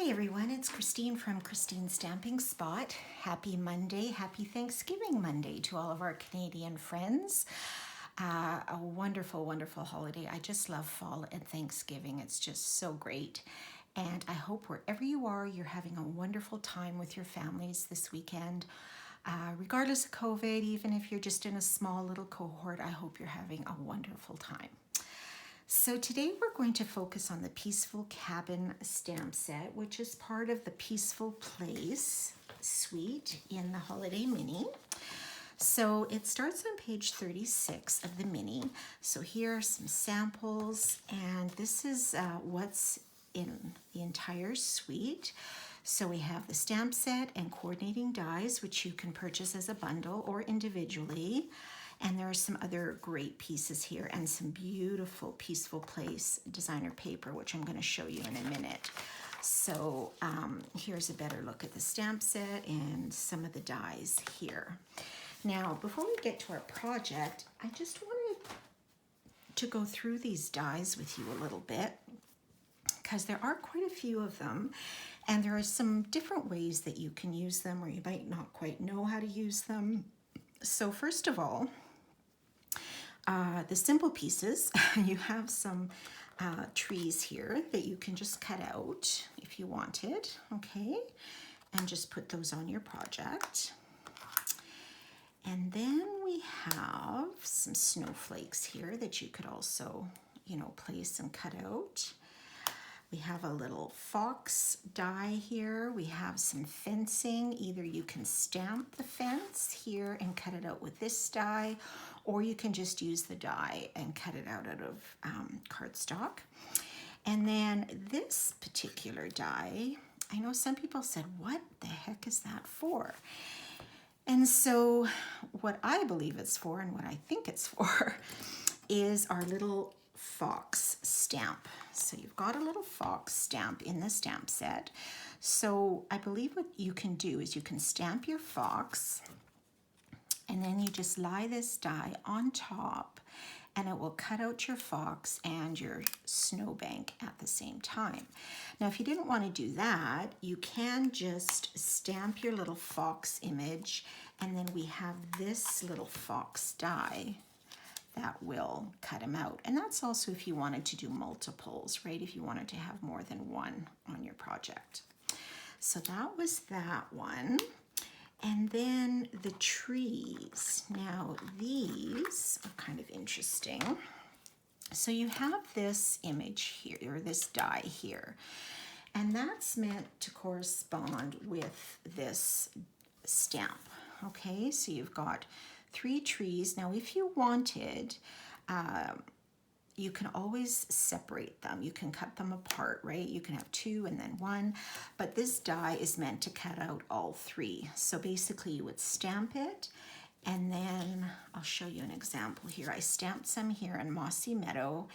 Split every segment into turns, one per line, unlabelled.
Hi everyone, it's Christine from Christine's Stamping Spot. Happy Monday, happy Thanksgiving Monday to all of our Canadian friends. A wonderful, wonderful holiday. I just love fall and Thanksgiving. It's just so great. And I hope wherever you are, you're having a wonderful time with your families this weekend. Regardless of COVID, even if you're just in a small little cohort, I hope you're having a wonderful time. So today we're going to focus on the Peaceful Cabin stamp set, which is part of the Peaceful Place suite in the Holiday Mini. So it starts on page 36 of the mini. So here are some samples, and this is what's in the entire suite. So we have the stamp set and coordinating dies, which you can purchase as a bundle or individually. And there are some other great pieces here and some beautiful Peaceful Place designer paper, which I'm going to show you in a minute. So here's a better look at the stamp set and some of the dies here. Now, before we get to our project, I just wanted to go through these dies with you a little bit because there are quite a few of them. And there are some different ways that you can use them, or you might not quite know how to use them. So first of all, the simple pieces, you have some trees here that you can just cut out if you wanted, okay? And just put those on your project. And then we have some snowflakes here that you could also, place and cut out. We have a little fox die here. We have some fencing. Either you can stamp the fence here and cut it out with this die, or you can just use the die and cut it out of cardstock. And then this particular die, I know some people said, what the heck is that for? And so what I believe it's for, and what I think it's for, is our little fox stamp. So you've got a little fox stamp in the stamp set. So I believe what you can do is you can stamp your fox, and then you just lie this die on top, and it will cut out your fox and your snowbank at the same time. Now, if you didn't want to do that, you can just stamp your little fox image, and then we have this little fox die that will cut them out. And that's also if you wanted to do multiples, right? If you wanted to have more than one on your project. So that was that one. And then the trees. Now these are kind of interesting. So you have this image here, or this die here, and that's meant to correspond with this stamp. Okay, so you've got 3 trees. Now, if you wanted, you can always separate them. You can cut them apart, right? You can have 2 and then 1, but this die is meant to cut out all 3. So basically you would stamp it, and then I'll show you an example here. I stamped some here in Mossy Meadow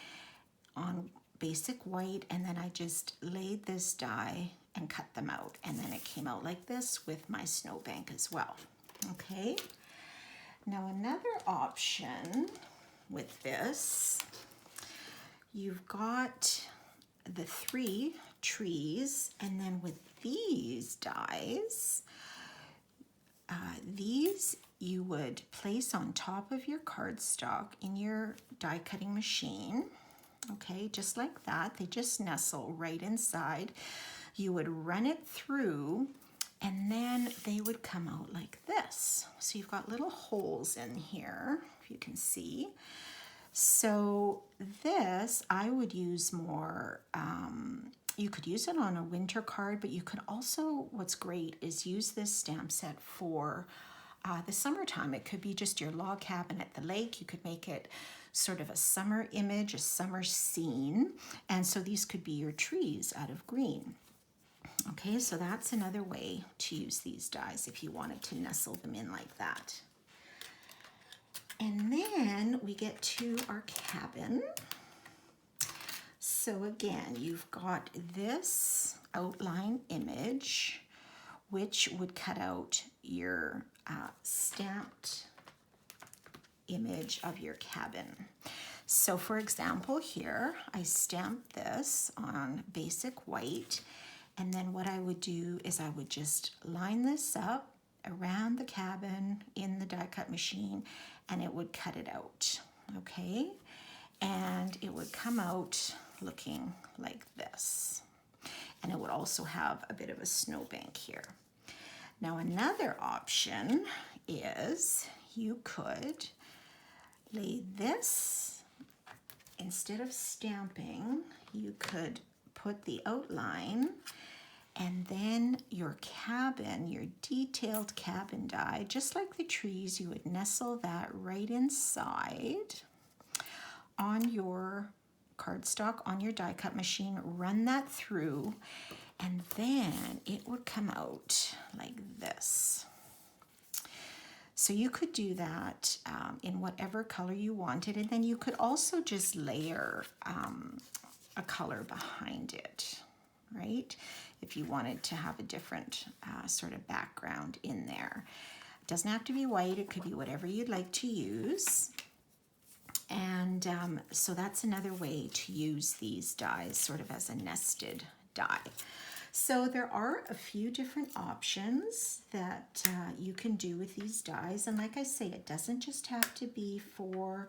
on basic white, and then I just laid this die and cut them out. And then it came out like this with my snowbank as well, okay? Now another option with this, you've got the 3 trees, and then with these dies, these you would place on top of your cardstock in your die cutting machine, okay, just like that. They just nestle right inside. You would run it through, and then they would come out like this. So you've got little holes in here, if you can see. So this, I would use more, you could use it on a winter card, but you could also, what's great is use this stamp set for the summertime. It could be just your log cabin at the lake. You could make it sort of a summer image, a summer scene. And so these could be your trees out of green. Okay, so that's another way to use these dies if you wanted to nestle them in like that. And then we get to our cabin. So again, you've got this outline image, which would cut out your stamped image of your cabin. So for example here, I stamped this on basic white, And then what I would do is I would just line this up around the cabin in the die cut machine, and it would cut it out, okay? And it would come out looking like this. And it would also have a bit of a snowbank here. Now another option is you could lay this, instead of stamping, you could put the outline, and then your cabin, your detailed cabin die, just like the trees, you would nestle that right inside on your cardstock, on your die cut machine, run that through, and then it would come out like this. So you could do that in whatever color you wanted, and then you could also just layer a color behind it, right? If you wanted to have a different sort of background in there. It doesn't have to be white, it could be whatever you'd like to use. And so that's another way to use these dies sort of as a nested die. So there are a few different options that you can do with these dies. And like I say, it doesn't just have to be for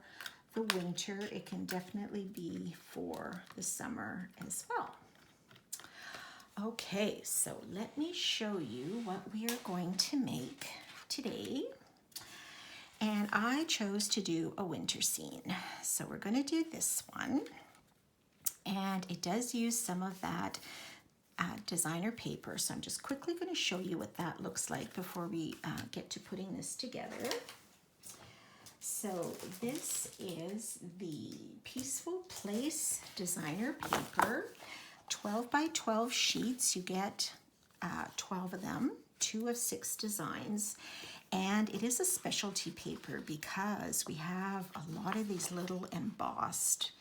the winter. It can definitely be for the summer as well. Okay, so let me show you what we are going to make today. And I chose to do a winter scene. So we're going to do this one. And it does use some of that designer paper. So I'm just quickly going to show you what that looks like before we get to putting this together. So this is the Peaceful Place designer paper, 12 by 12 sheets. You get 12 of them, 2 of 6 designs. And it is a specialty paper because we have a lot of these little embossed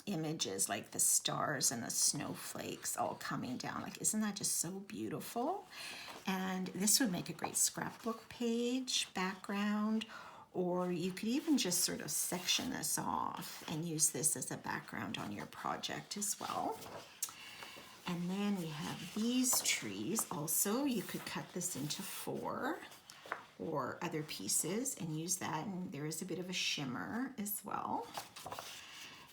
images, like the stars and the snowflakes all coming down. Like, isn't that just so beautiful? And this would make a great scrapbook page background, or you could even just sort of section this off and use this as a background on your project as well. And then we have these trees also. You could cut this into 4 or other pieces and use that. And there is a bit of a shimmer as well.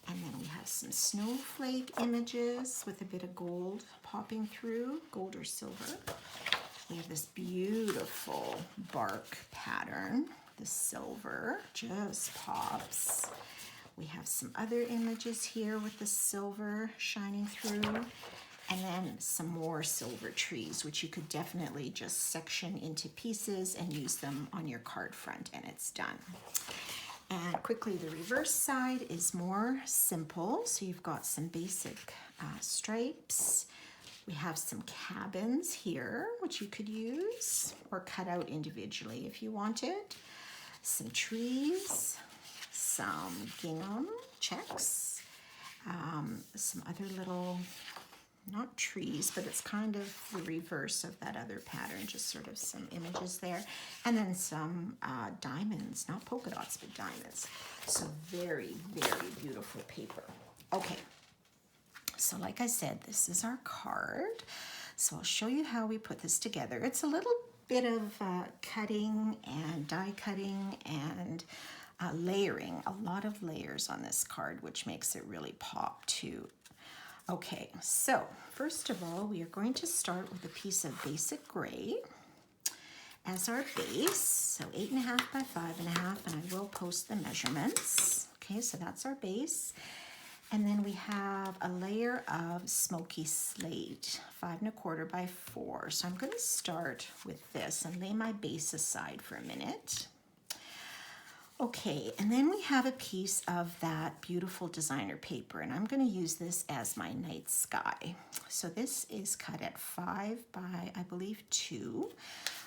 And then we have some snowflake images with a bit of gold popping through, gold or silver. We have this beautiful bark pattern. The silver just pops. We have some other images here with the silver shining through. And then some more silver trees, which you could definitely just section into pieces and use them on your card front, and it's done. And quickly, the reverse side is more simple. So you've got some basic stripes. We have some cabins here, which you could use or cut out individually if you wanted. Some trees, some gingham checks, some other little, not trees, but it's kind of the reverse of that other pattern, just sort of some images there. And then some diamonds, not polka dots, but diamonds. So very, very beautiful paper. Okay, so like I said, this is our card. So I'll show you how we put this together. It's a little bit of cutting and die cutting and layering, a lot of layers on this card, which makes it really pop too. Okay, so first of all, we are going to start with a piece of basic gray as our base. So 8.5 by 5.5, and I will post the measurements. Okay, so that's our base. And then we have a layer of smoky slate, 5.25 by 4. So I'm going to start with this and lay my base aside for a minute. Okay, and then we have a piece of that beautiful designer paper, and I'm going to use this as my night sky. So this is cut at 5 by, I believe, 2.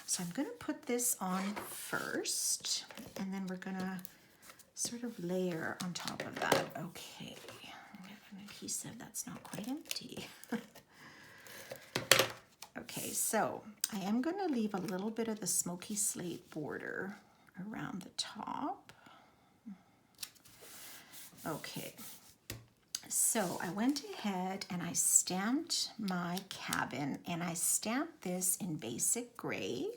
So I'm going to put this on first, and then we're going to sort of layer on top of that. Okay, we have a piece of that's not quite empty. Okay, so I am going to leave a little bit of the smoky slate border around the top. Okay, So I went ahead and I stamped my cabin, and I stamped this in basic gray.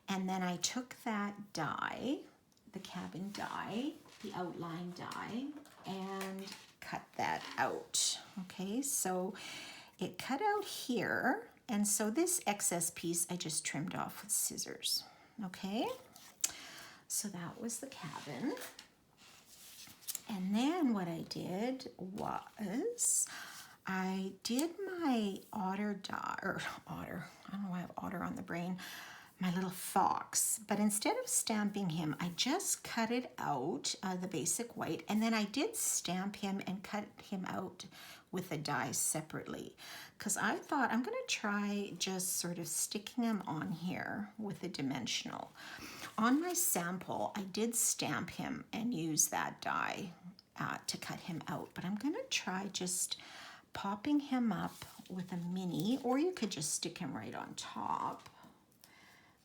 And then I took that die, the cabin die, the outline die, and cut that out. Okay, so it cut out here. And so this excess piece I just trimmed off with scissors. Okay, so that was the cabin. And then what I did was I did my otter die, or otter, I don't know why I have otter on the brain, my little fox. But instead of stamping him, I just cut it out, the basic white, and then I did stamp him and cut him out with a die separately. Because I thought I'm going to try just sort of sticking him on here with a dimensional. On my sample, I did stamp him and use that die to cut him out, but I'm going to try just popping him up with a mini, or you could just stick him right on top.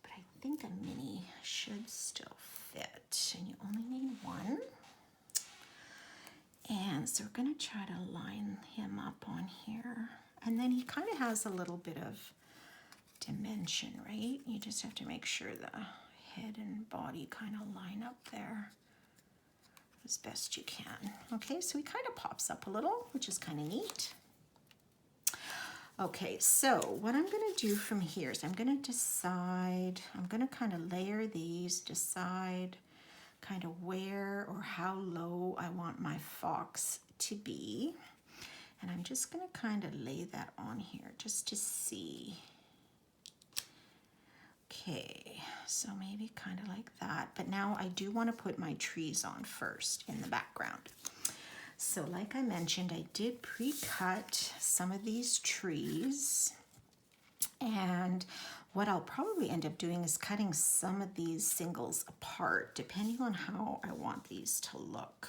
But I think a mini should still fit, and you only need one. And so we're going to try to line him up on here. And then he kind of has a little bit of dimension, right? You just have to make sure the head and body kind of line up there as best you can. Okay, so he kind of pops up a little, which is kind of neat. Okay, so what I'm going to do from here is I'm going to decide, I'm going to kind of layer these, decide kind of where or how low I want my fox to be. And I'm just going to kind of lay that on here just to see. Okay, so maybe kind of like that. But now I do want to put my trees on first in the background. So like I mentioned, I did pre-cut some of these trees. And what I'll probably end up doing is cutting some of these singles apart, depending on how I want these to look.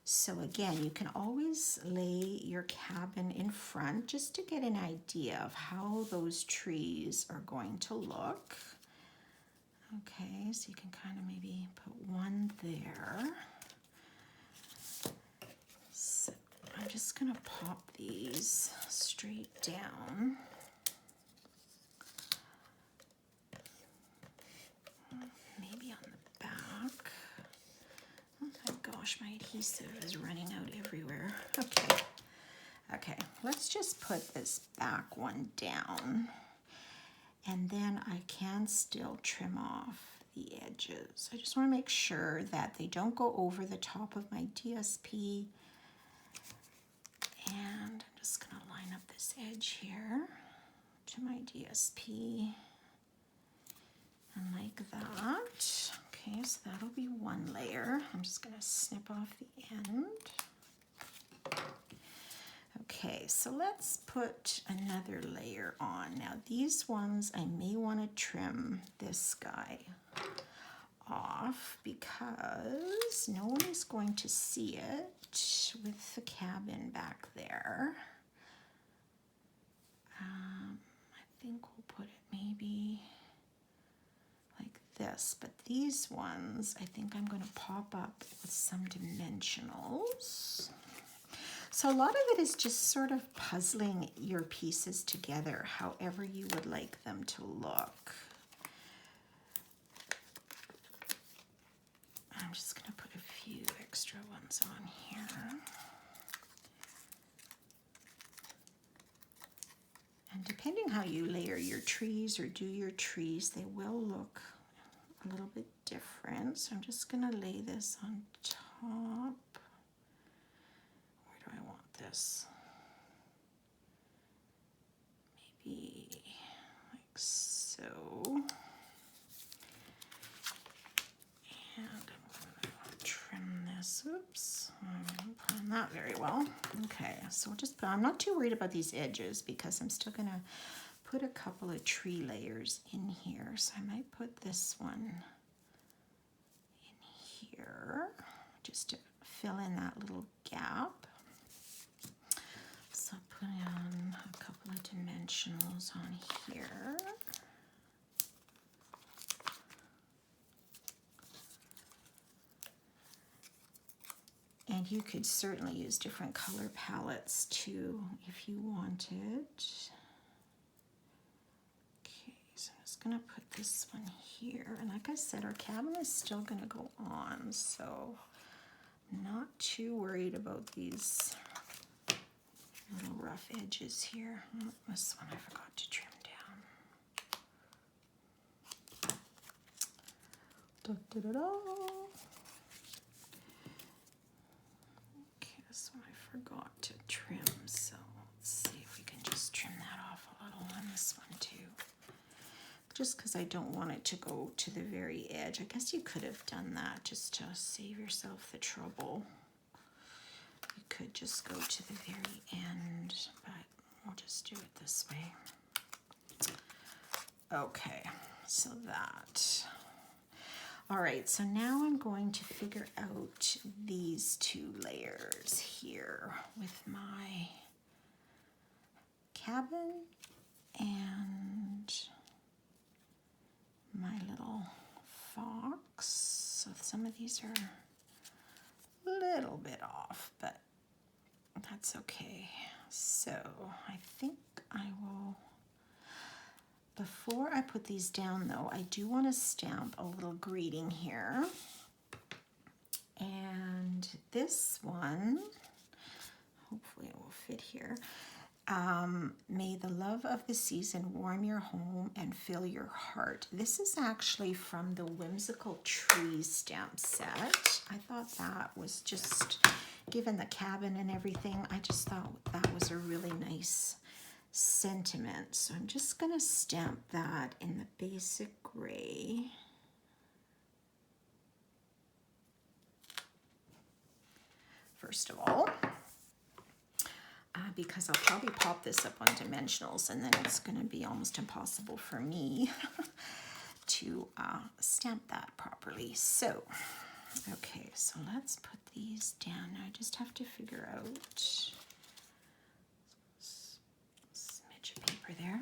So again, you can always lay your cabin in front just to get an idea of how those trees are going to look. Okay, so you can kind of maybe put one there. So I'm just gonna pop these straight down. Maybe on the back. Oh my gosh, my adhesive is running out everywhere. Okay, let's just put this back one down. And then I can still trim off the edges. I just want to make sure that they don't go over the top of my DSP. And I'm just going to line up this edge here to my DSP. And like that. Okay, so that'll be one layer. I'm just going to snip off the end. Okay, so let's put another layer on. Now these ones, I may want to trim this guy off because no one is going to see it with the cabin back there. I think we'll put it maybe like this, but these ones, I think I'm going to pop up with some dimensionals. So a lot of it is just sort of puzzling your pieces together however you would like them to look. I'm just going to put a few extra ones on here. And depending how you layer your trees or do your trees, they will look a little bit different. So I'm just going to lay this on top. Where do I want this? Maybe like so. And I'm going to trim this. Oops, I'm not putting that very well. Okay, so we'll just put, I'm not too worried about these edges because I'm still going to put a couple of tree layers in here. So I might put this one in here just to fill in that little gap. So put on a couple of dimensionals on here. And you could certainly use different color palettes too if you wanted. Okay, so I'm just gonna put this one here. And like I said, our cabin is still gonna go on, so I'm not too worried about these little rough edges here. Oh, this one I forgot to trim down. Da, da, da, da. This one I forgot to trim, so let's see if we can just trim that off a little on this one too. Just because I don't want it to go to the very edge. I guess you could have done that just to save yourself the trouble. You could just go to the very end, but we'll just do it this way. Okay, so that. All right, so now I'm going to figure out these two layers here with my cabin and my little fox. So some of these are a little bit off, but that's okay. So I think I will. Before I put these down though, I do want to stamp a little greeting here. And this one, hopefully it will fit here. May the love of the season warm your home and fill your heart. This is actually from the Whimsical Trees stamp set. I thought that was just, given the cabin and everything, I just thought that was a really nice sentiment. So I'm just going to stamp that in the basic gray. First of all, because I'll probably pop this up on dimensionals and then it's going to be almost impossible for me to stamp that properly. So, okay, so let's put these down. I just have to figure out paper there.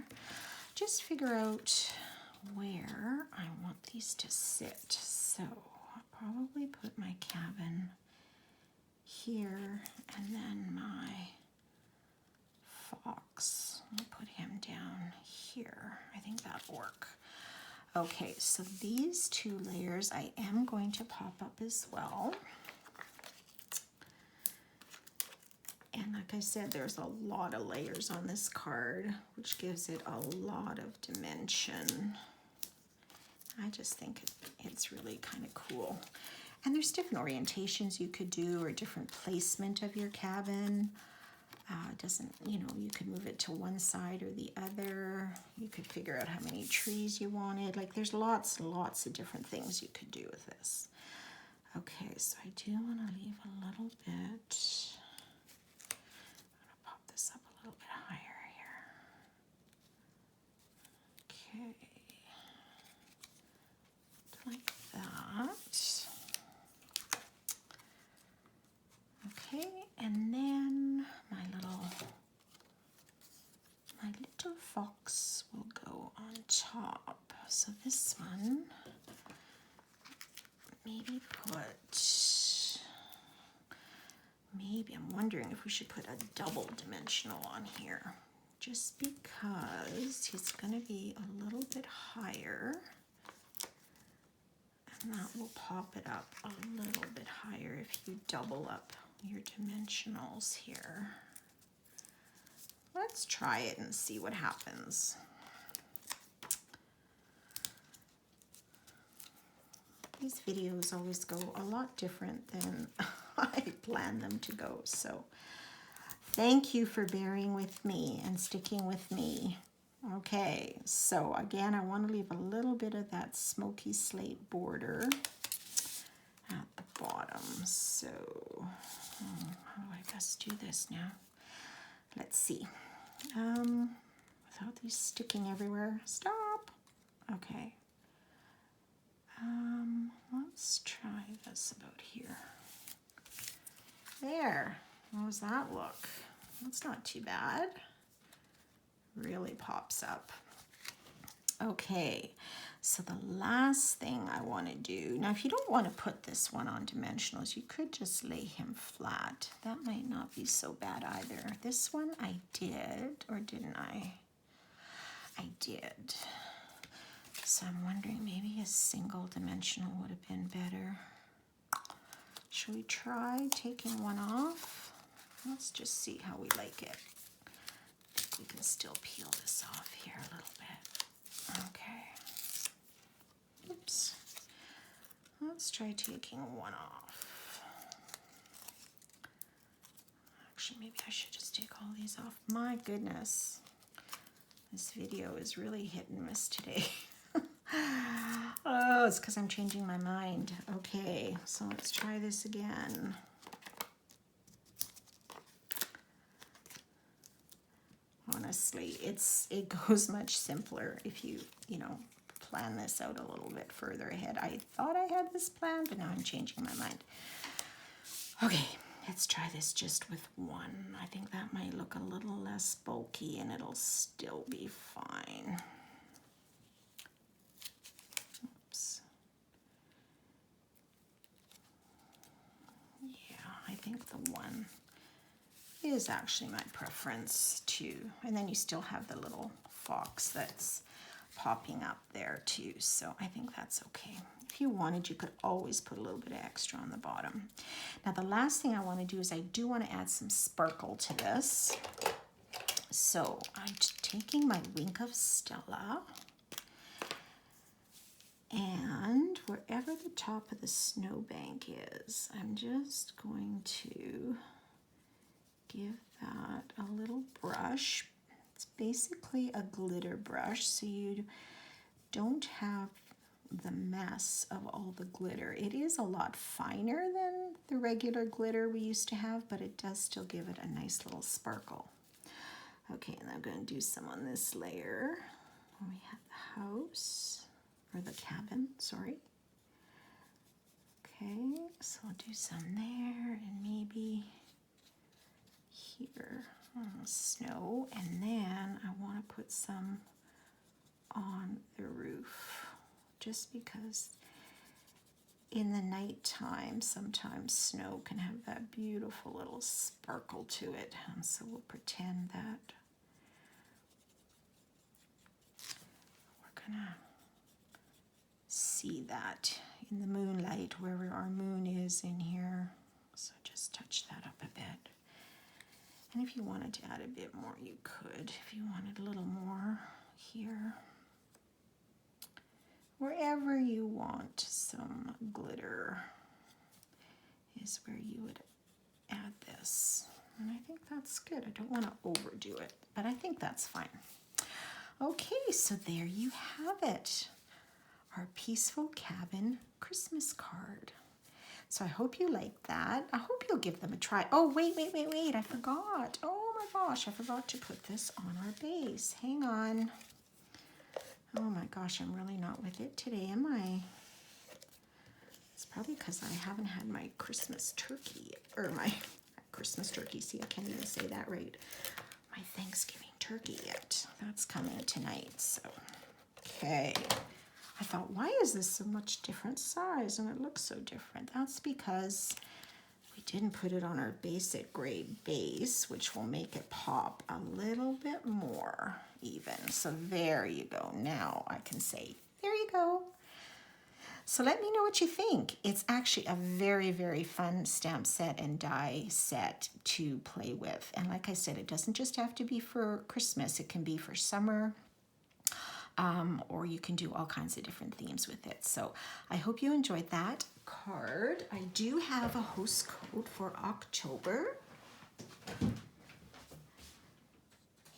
Just figure out where I want these to sit. So I'll probably put my cabin here and then my fox. I'll put him down here. I think that'll work. Okay, so these two layers I am going to pop up as well. And like I said, there's a lot of layers on this card, which gives it a lot of dimension. I just think it's really kind of cool. And there's different orientations you could do or different placement of your cabin. Doesn't, you know, you could move it to one side or the other. You could figure out how many trees you wanted. Like there's lots and lots of different things you could do with this. Okay, so I do want to leave a little bit. This up a little bit higher here. Okay, like that. Okay, and then my little fox will go on top. So this one, maybe I'm wondering if we should put a double dimensional on here, just because he's going to be a little bit higher, and that will pop it up a little bit higher if you double up your dimensionals here. Let's try it and see what happens. These videos always go a lot different than I plan them to go. So thank you for bearing with me and sticking with me. Okay, so again, I want to leave a little bit of that smoky slate border at the bottom. So how do I best do this now? Let's see. Without these sticking everywhere. Stop. Okay. Let's try this about here. There. How does that look? That's not too bad. Really pops up. Okay, so the last thing I want to do, now if you don't want to put this one on dimensionals, you could just lay him flat. That might not be so bad either. This one I did, or didn't I? I did. So I'm wondering maybe a single dimensional would have been better. Should we try taking one off? Let's just see how we like it. We can still peel this off here a little bit. Okay. Oops. Let's try taking one off. Actually, maybe I should just take all these off. My goodness. This video is really hit and miss today. Oh, it's because I'm changing my mind. Okay, so let's try this again. Honestly, it goes much simpler if you plan this out a little bit further ahead. I thought I had this plan, but now I'm changing my mind. Okay, let's try this just with one. I think that might look a little less bulky and it'll still be fine. Oops. Yeah, I think the one is actually my preference too. And then you still have the little fox that's popping up there too. So I think that's okay. If you wanted, you could always put a little bit of extra on the bottom. Now the last thing I want to do is I do want to add some sparkle to this. So I'm taking my Wink of Stella, and wherever the top of the snowbank is, I'm just going to give that a little brush. It's basically a glitter brush, so you don't have the mess of all the glitter. It is a lot finer than the regular glitter we used to have, but it does still give it a nice little sparkle. Okay, and I'm going to do some on this layer. We have the house, or the cabin, sorry. Okay, so I'll do some there, and maybe here on the snow, and then I want to put some on the roof, just because in the nighttime sometimes snow can have that beautiful little sparkle to it, and so we'll pretend that we're gonna see that in the moonlight where our moon is in here. So just touch that up a bit. And if you wanted to add a bit more, you could. If you wanted a little more here. Wherever you want some glitter is where you would add this. And I think that's good. I don't want to overdo it, but I think that's fine. Okay, so there you have it. Our Peaceful Cabin Christmas card. So I hope you like that. I hope you'll give them a try. Oh, wait, I forgot. Oh my gosh, I forgot to put this on our base. Hang on. Oh my gosh, I'm really not with it today, am I? It's probably because I haven't had my Christmas turkey, or my Christmas turkey, see, I can't even say that right. My Thanksgiving turkey yet. That's coming tonight, so, okay. I thought, why is this so much different size and it looks so different? That's because we didn't put it on our basic gray base, which will make it pop a little bit more even. So there you go. Now I can say, there you go. So let me know what you think. It's actually a very, very fun stamp set and die set to play with. And like I said, it doesn't just have to be for Christmas. It can be for summer. Or you can do all kinds of different themes with it. So I hope you enjoyed that card. I do have a host code for October.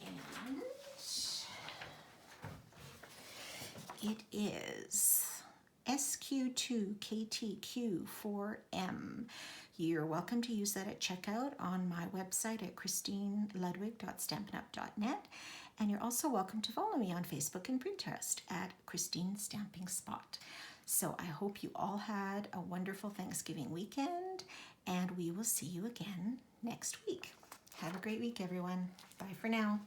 And it is SQ2KTQ4M. You're welcome to use that at checkout on my website at christineludwig.stampinup.net. And you're also welcome to follow me on Facebook and Pinterest at Christine Stamping Spot. So I hope you all had a wonderful Thanksgiving weekend, and we will see you again next week. Have a great week, everyone. Bye for now.